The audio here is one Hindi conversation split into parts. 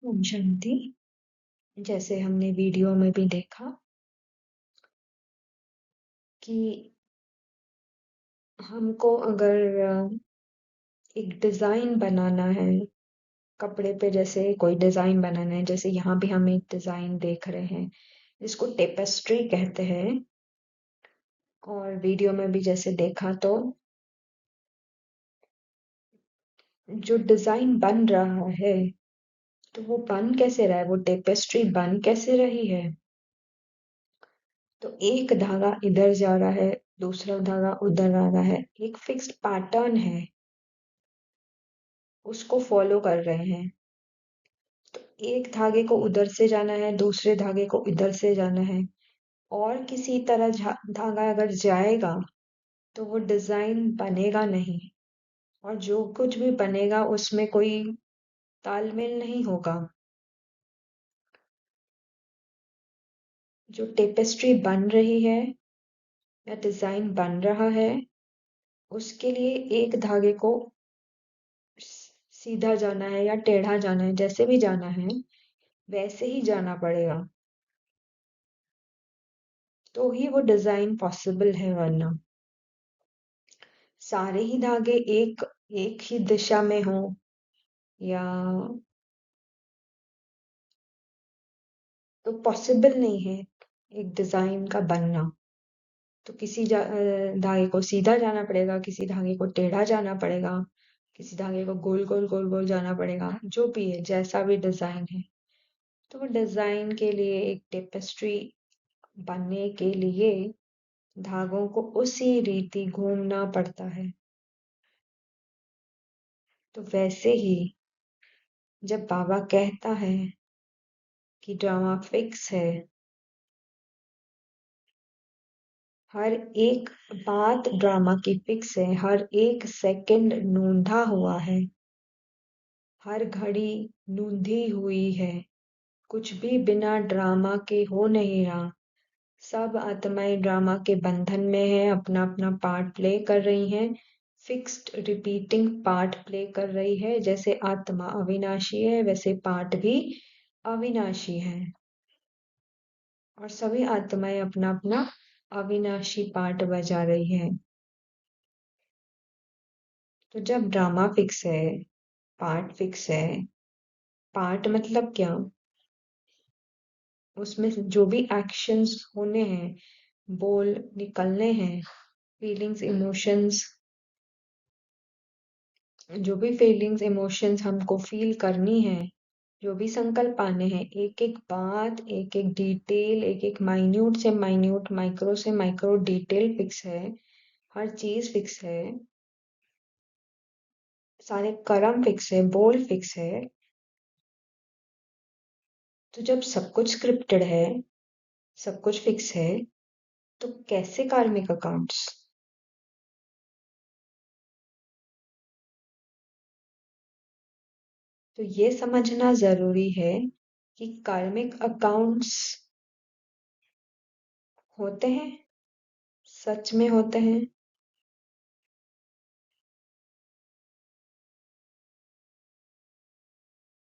ओम शांति। जैसे हमने वीडियो में भी देखा कि हमको अगर एक डिजाइन बनाना है कपड़े पे, जैसे कोई डिजाइन बनाना है, जैसे यहाँ भी हम एक डिजाइन देख रहे हैं जिसको टेपेस्ट्री कहते हैं। और वीडियो में भी जैसे देखा तो जो डिजाइन बन रहा है तो वो बन कैसे रहा है, वो टेपेस्ट्री बन कैसे रही है। तो एक धागा इधर जा रहा है, दूसरा धागा उधर आ रहा है, एक फिक्स्ड पैटर्न है, उसको फॉलो कर रहे हैं। तो एक धागे को उधर से जाना है, दूसरे धागे को इधर से जाना है, और किसी तरह धागा अगर जाएगा तो वो डिजाइन बनेगा नहीं, और जो कुछ भी बनेगा उसमें कोई तालमेल नहीं होगा। जो टेपेस्ट्री बन रही है या डिजाइन बन रहा है, उसके लिए एक धागे को सीधा जाना है या टेढ़ा जाना है, जैसे भी जाना है वैसे ही जाना पड़ेगा, तो ही वो डिजाइन पॉसिबल है। वरना सारे ही धागे एक एक ही दिशा में हो या तो पॉसिबल नहीं है एक डिजाइन का बनना। तो किसी धागे को सीधा जाना पड़ेगा, किसी धागे को टेढ़ा जाना पड़ेगा, किसी धागे को गोल गोल गोल गोल जाना पड़ेगा, जो भी है, जैसा भी डिजाइन है। तो वो डिजाइन के लिए, एक टेपेस्ट्री बनने के लिए धागों को उसी रीति घूमना पड़ता है। तो वैसे ही जब बाबा कहता है कि ड्रामा फिक्स है, हर एक बात ड्रामा की फिक्स है, हर एक सेकंड नूंधा हुआ है, हर घड़ी नूंधी हुई है, कुछ भी बिना ड्रामा के हो नहीं रहा। सब आत्माएं ड्रामा के बंधन में है, अपना अपना पार्ट प्ले कर रही हैं, फिक्स्ड रिपीटिंग पार्ट प्ले कर रही है। जैसे आत्मा अविनाशी है, वैसे पार्ट भी अविनाशी है, और सभी आत्माएं अपना अपना अविनाशी पार्ट बजा रही है। तो जब ड्रामा फिक्स है, पार्ट फिक्स है, पार्ट मतलब क्या, उसमें जो भी एक्शंस होने हैं, बोल निकलने हैं, फीलिंग्स इमोशंस, जो भी फीलिंग्स इमोशंस हमको फील करनी है, जो भी संकल्प आने हैं, एक एक बात, एक एक डिटेल, एक एक माइन्यूट से माइन्यूट, माइक्रो से माइक्रो डिटेल फिक्स है, हर चीज फिक्स है, सारे कर्म फिक्स है, बोल फिक्स है। तो जब सब कुछ स्क्रिप्टेड है, सब कुछ फिक्स है, तो कैसे कार्मिक अकाउंट्स। तो तो ये समझना जरूरी है कि कार्मिक अकाउंट्स होते हैं, सच में होते हैं।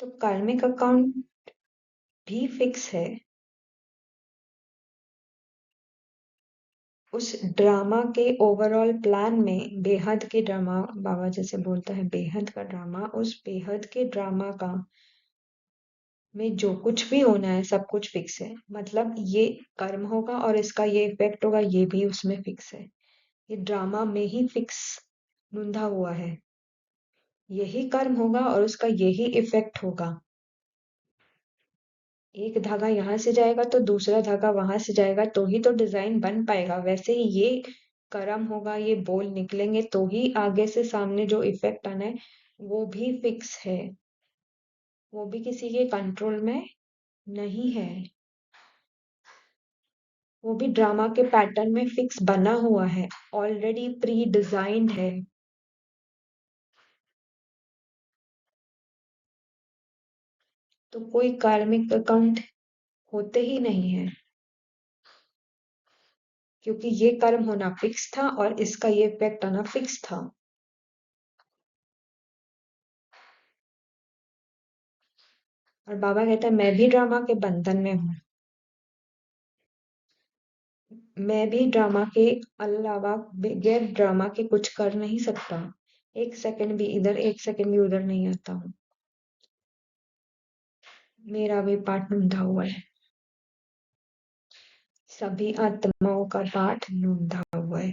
तो कार्मिक अकाउंट भी फिक्स है। उस ड्रामा के ओवरऑल प्लान में बेहद के ड्रामा, बाबा जैसे बोलता है बेहद का ड्रामा, उस बेहद के ड्रामा का में जो कुछ भी होना है सब कुछ फिक्स है। मतलब ये कर्म होगा और इसका ये इफेक्ट होगा, ये भी उसमें फिक्स है। ये ड्रामा में ही फिक्स नूंधा हुआ है। यही कर्म होगा और उसका यही इफेक्ट होगा। एक धागा यहाँ से जाएगा तो दूसरा धागा वहां से जाएगा तो ही तो डिजाइन बन पाएगा। वैसे ही ये कर्म होगा, ये बोल निकलेंगे तो ही आगे से सामने जो इफेक्ट आना है वो भी फिक्स है। वो भी किसी के कंट्रोल में नहीं है। वो भी ड्रामा के पैटर्न में फिक्स बना हुआ है, ऑलरेडी प्री डिजाइन्ड है। तो कोई कार्मिक अकाउंट होते ही नहीं है, क्योंकि ये कर्म होना फिक्स था और इसका ये इफेक्ट आना फिक्स था। और बाबा कहता है मैं भी ड्रामा के बंधन में हूँ। मैं भी ड्रामा के अलावा बगैर ड्रामा के कुछ कर नहीं सकता। एक सेकंड भी इधर, एक सेकंड भी उधर नहीं आता हूँ। मेरा भी पाठ नूंधा हुआ है। सभी आत्माओं का पाठ नूंधा हुआ है।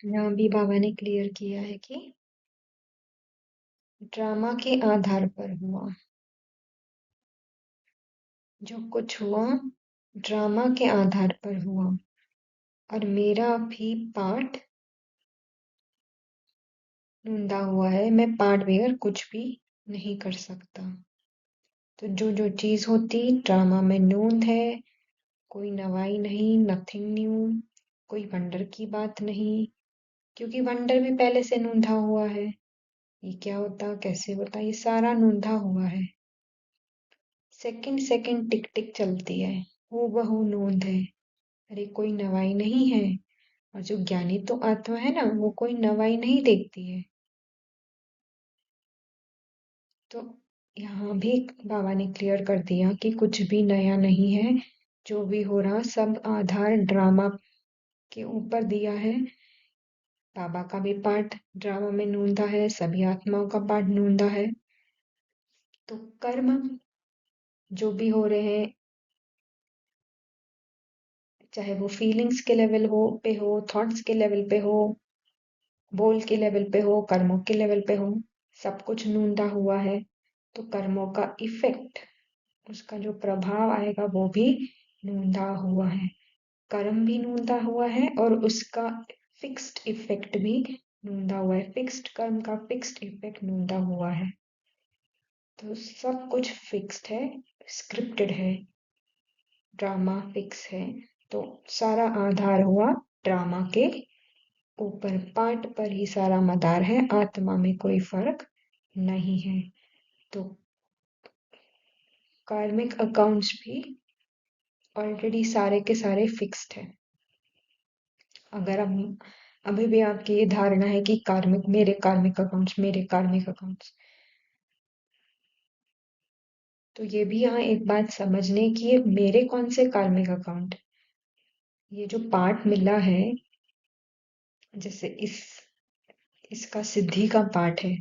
यहाँ भी बाबा ने क्लियर किया है कि ड्रामा के आधार पर हुआ। जो कुछ हुआ ड्रामा के आधार पर हुआ। और मेरा भी पार्ट नूंदा हुआ है। मैं पार्ट बगैर कुछ भी नहीं कर सकता। तो जो जो चीज होती ड्रामा में नूंद है, कोई नवाई नहीं, नथिंग न्यू, कोई वंडर की बात नहीं। क्योंकि वंडर भी पहले से नूंधा हुआ है। ये क्या होता, कैसे होता, ये सारा नूंधा हुआ है। सेकंड सेकंड टिक टिक चलती है, हूबहू नूंद है। अरे कोई नवाई नहीं है। और जो ज्ञानी तो आत्मा है ना, वो कोई नवाई नहीं देखती है। तो यहाँ भी बाबा ने क्लियर कर दिया कि कुछ भी नया नहीं है। जो भी हो रहा सब आधार ड्रामा के ऊपर दिया है। बाबा का भी पार्ट ड्रामा में नूंदा है, सभी आत्माओं का पार्ट नूंदा है। तो कर्म जो भी हो रहे हैं, चाहे वो फीलिंग्स के लेवल हो पे हो, थॉट्स के लेवल पे हो, बोल के लेवल पे हो, कर्मों के लेवल पे हो, सब कुछ नूंदा हुआ है। तो कर्मों का इफेक्ट, उसका जो प्रभाव आएगा वो भी नूंदा हुआ है। कर्म भी नूंदा हुआ है और उसका फिक्स्ड इफेक्ट भी नूंदा हुआ है। फिक्स्ड कर्म का फिक्स्ड इफेक्ट नूंदा हुआ है। तो सब कुछ फिक्स्ड है, स्क्रिप्टेड है। ड्रामा फिक्स है। तो सारा आधार हुआ ड्रामा के ऊपर, पार्ट पर ही सारा मदार है, आत्मा में कोई फर्क नहीं है। तो कार्मिक अकाउंट्स भी ऑलरेडी सारे के सारे फिक्स्ड है। अगर हम अभी भी आपकी ये धारणा है कि कार्मिक, मेरे कार्मिक अकाउंट्स, मेरे कार्मिक अकाउंट्स, तो ये भी यहाँ एक बात समझने की है, मेरे कौन से कार्मिक अकाउंट, ये जो पार्ट मिला है, जैसे इसका सिद्धि का पार्ट है,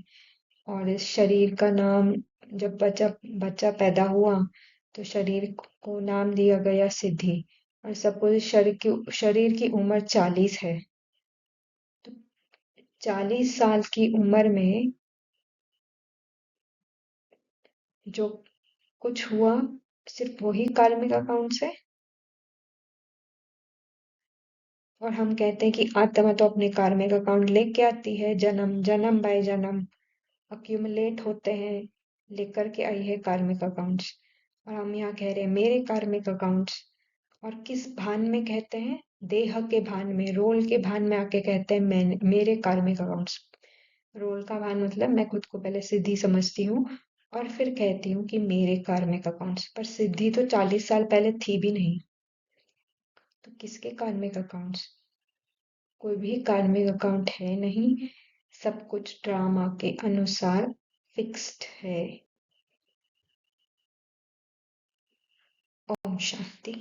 और इस शरीर का नाम, जब बच्चा बच्चा पैदा हुआ तो शरीर को नाम दिया गया सिद्धि। और सपोज शरीर की उम्र 40 है, तो 40 साल की उम्र में जो कुछ हुआ, सिर्फ वही कार्मिक अकाउंट से। और हम कहते हैं कि आत्मा तो अपने कार्मिक अकाउंट लेके आती है, जन्म जन्म बाय जन्म अक्यूमुलेट होते हैं, लेकर के आई है कार्मिक अकाउंट्स। और हम यहाँ कह रहे हैं मेरे कार्मिक अकाउंट्स। और किस भान में कहते हैं? देह के भान में, रोल के भान में आके कहते हैं मेरे कार्मिक अकाउंट्स। रोल का भान मतलब मैं खुद को पहले सिद्धि समझती हूँ और फिर कहती हूँ कि मेरे कार्मिक अकाउंट्स। पर सिद्धि तो 40 साल पहले थी भी नहीं, तो किसके कार्मिक अकाउंट्स? कोई भी कार्मिक अकाउंट है नहीं, सब कुछ ड्रामा के अनुसार फिक्स्ड है। ओम शांति।